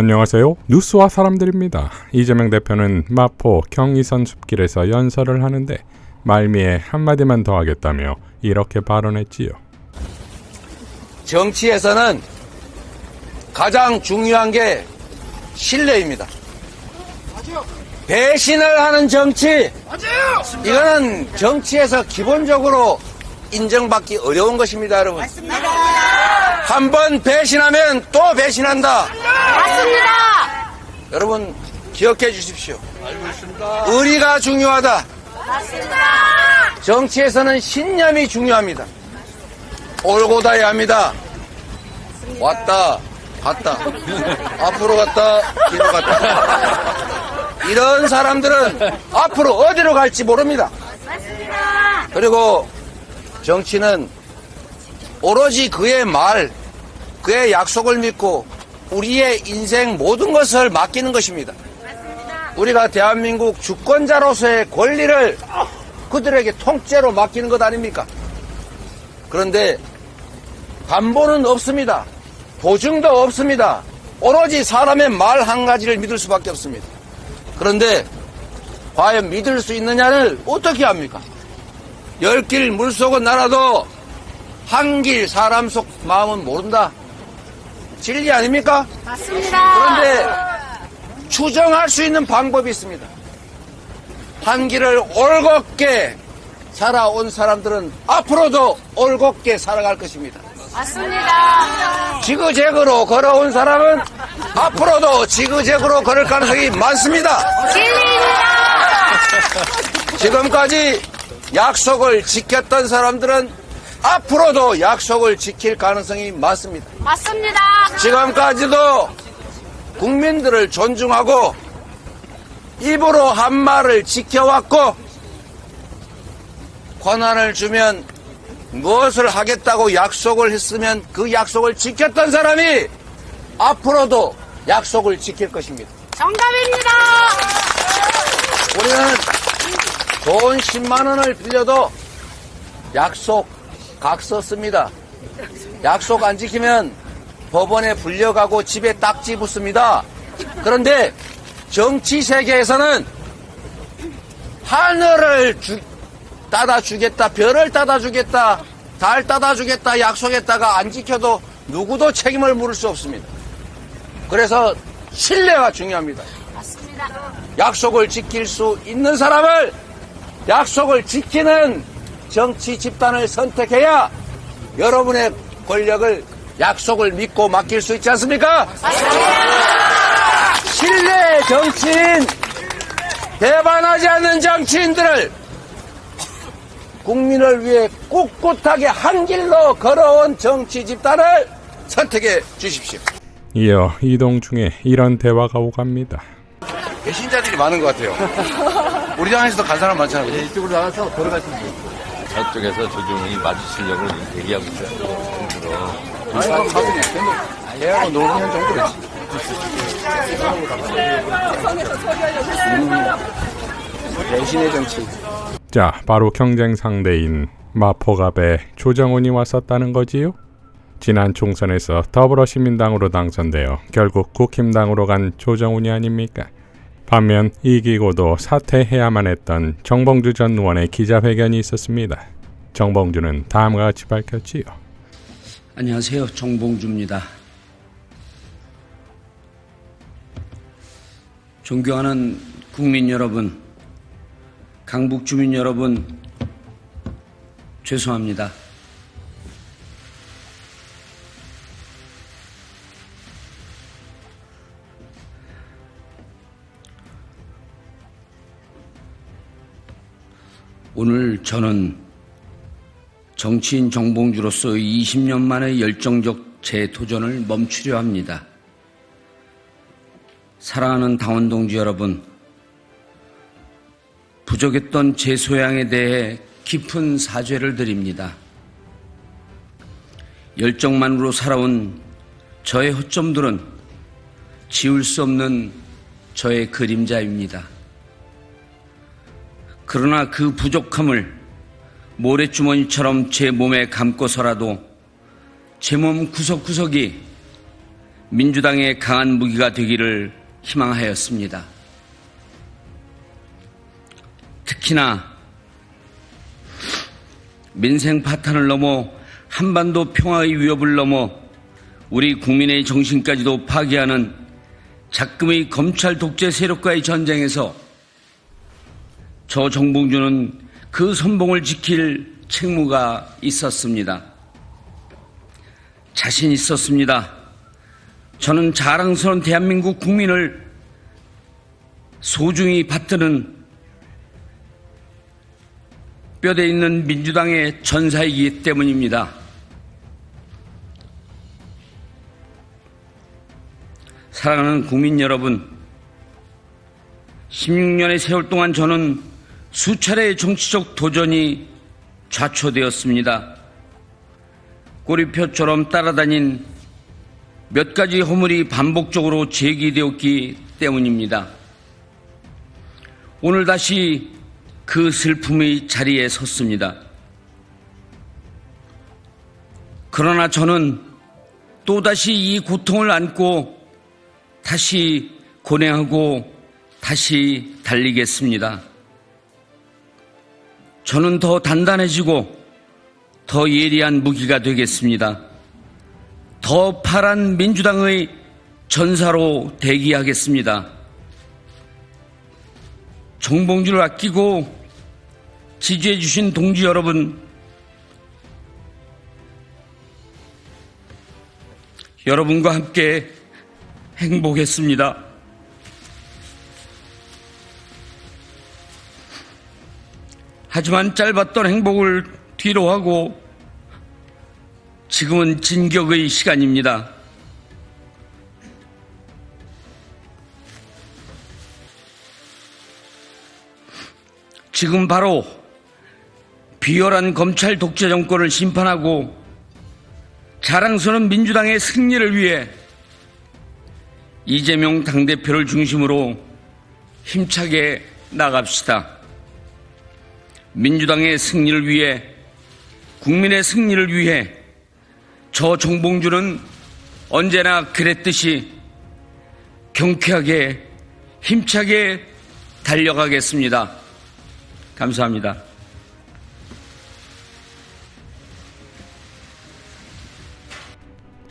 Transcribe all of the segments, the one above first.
안녕하세요. 뉴스와 사람들입니다. 이재명 대표는 마포 경의선 숲길에서 연설을 하는데 말미에 한마디만 더 하겠다며 이렇게 발언했지요. 정치에서는 가장 중요한 게 신뢰입니다. 배신을 하는 정치, 이거는 정치에서 기본적으로 인정받기 어려운 것입니다, 여러분. 한 번 배신하면 또 배신한다. 맞습니다. 여러분 기억해 주십시오. 의리가 중요하다. 맞습니다. 정치에서는 신념이 중요합니다. 옳고 다해야 합니다. 왔다 갔다 앞으로 갔다 뒤로 갔다. 이런 사람들은 앞으로 어디로 갈지 모릅니다. 맞습니다. 그리고 정치는 오로지 그의 말, 그의 약속을 믿고 우리의 인생 모든 것을 맡기는 것입니다. 우리가 대한민국 주권자로서의 권리를 그들에게 통째로 맡기는 것 아닙니까? 그런데 담보는 없습니다. 보증도 없습니다. 오로지 사람의 말 한 가지를 믿을 수밖에 없습니다. 그런데 과연 믿을 수 있느냐를 어떻게 합니까? 10길 물속은 날아도 한 길 사람 속 마음은 모른다. 진리 아닙니까? 맞습니다. 그런데 추정할 수 있는 방법이 있습니다. 한 길을 올곧게 살아온 사람들은 앞으로도 올곧게 살아갈 것입니다. 맞습니다. 지그재그로 걸어온 사람은 앞으로도 지그재그로 걸을 가능성이 많습니다. 진리입니다. 지금까지 약속을 지켰던 사람들은 앞으로도 약속을 지킬 가능성이 많습니다. 맞습니다. 지금까지도 국민들을 존중하고 입으로 한 말을 지켜왔고 권한을 주면 무엇을 하겠다고 약속을 했으면 그 약속을 지켰던 사람이 앞으로도 약속을 지킬 것입니다. 정답입니다. 우리는 돈 10만 원을 빌려도 약속 각서 씁니다. 약속 안 지키면 법원에 불려가고 집에 딱지 붙습니다. 그런데 정치 세계에서는 하늘을 따다 주겠다, 별을 따다 주겠다, 달 따다 주겠다 약속했다가 안 지켜도 누구도 책임을 물을 수 없습니다. 그래서 신뢰가 중요합니다. 맞습니다. 약속을 지킬 수 있는 사람을 약속을 지키는 정치 집단을 선택해야 여러분의 권력을 약속을 믿고 맡길 수 있지 않습니까? 맞습니다. 신뢰의 정치인, 배반하지 않는 정치인들을 국민을 위해 꿋꿋하게 한 길로 걸어온 정치 집단을 선택해 주십시오. 이어 이동 중에 이런 대화가 오갑니다. 배신자들이 많은 것 같아요. 우리 당에서도 간 사람 많잖아요. 이쪽으로 나가서 걸어가시면 돼요. 저쪽에서 조중이 마주치려고 대기하고 있어요. 아니, 가보니 대하고 노무현 정도겠지. 배신의 정치. 자, 바로 경쟁 상대인 마포갑에 조정훈이 왔었다는 거지요? 지난 총선에서 더불어시민당으로 당선되어 결국 국힘당으로 간 조정훈이 아닙니까? 반면 이기고도 사퇴해야만 했던 정봉주 전 의원의 기자회견이 있었습니다. 정봉주는 다음과 같이 밝혔지요. 안녕하세요. 정봉주입니다. 존경하는 국민 여러분, 강북 주민 여러분, 죄송합니다. 오늘 저는 정치인 정봉주로서 20년 만에 열정적 재도전을 멈추려 합니다. 사랑하는 당원 동지 여러분, 부족했던 제 소양에 대해 깊은 사죄를 드립니다. 열정만으로 살아온 저의 허점들은 지울 수 없는 저의 그림자입니다. 그러나 그 부족함을 모래주머니처럼 제 몸에 감고서라도 제 몸 구석구석이 민주당의 강한 무기가 되기를 희망하였습니다. 특히나 민생 파탄을 넘어 한반도 평화의 위협을 넘어 우리 국민의 정신까지도 파괴하는 작금의 검찰 독재 세력과의 전쟁에서 저 정봉주는 그 선봉을 지킬 책무가 있었습니다. 자신 있었습니다. 저는 자랑스러운 대한민국 국민을 소중히 받드는 뼈대 있는 민주당의 전사이기 때문입니다. 사랑하는 국민 여러분, 16년의 세월 동안 저는 수차례의 정치적 도전이 좌초되었습니다. 꼬리표처럼 따라다닌 몇 가지 허물이 반복적으로 제기되었기 때문입니다. 오늘 다시 그 슬픔의 자리에 섰습니다. 그러나 저는 또다시 이 고통을 안고 다시 고뇌하고 다시 달리겠습니다. 저는 더 단단해지고 더 예리한 무기가 되겠습니다. 더 파란 민주당의 전사로 대기하겠습니다. 정봉주를 아끼고 지지해 주신 동지 여러분, 여러분과 함께 행복했습니다. 하지만 짧았던 행복을 뒤로하고 지금은 진격의 시간입니다. 지금 바로 비열한 검찰 독재 정권을 심판하고 자랑스러운 민주당의 승리를 위해 이재명 당대표를 중심으로 힘차게 나갑시다. 민주당의 승리를 위해, 국민의 승리를 위해 저 정봉주는 언제나 그랬듯이 경쾌하게 힘차게 달려가겠습니다. 감사합니다.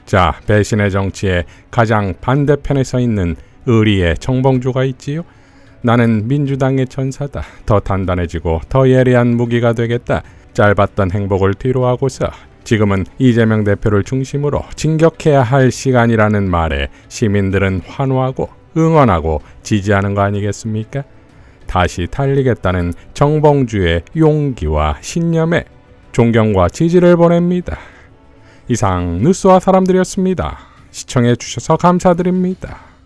자, 배신의 정치에 가장 반대편에 서 있는 의리의 정봉주가 있지요. 나는 민주당의 전사다. 더 단단해지고 더 예리한 무기가 되겠다. 짧았던 행복을 뒤로하고서 지금은 이재명 대표를 중심으로 진격해야 할 시간이라는 말에 시민들은 환호하고 응원하고 지지하는 거 아니겠습니까? 다시 달리겠다는 정봉주의 용기와 신념에 존경과 지지를 보냅니다. 이상 뉴스와 사람들이었습니다. 시청해 주셔서 감사드립니다.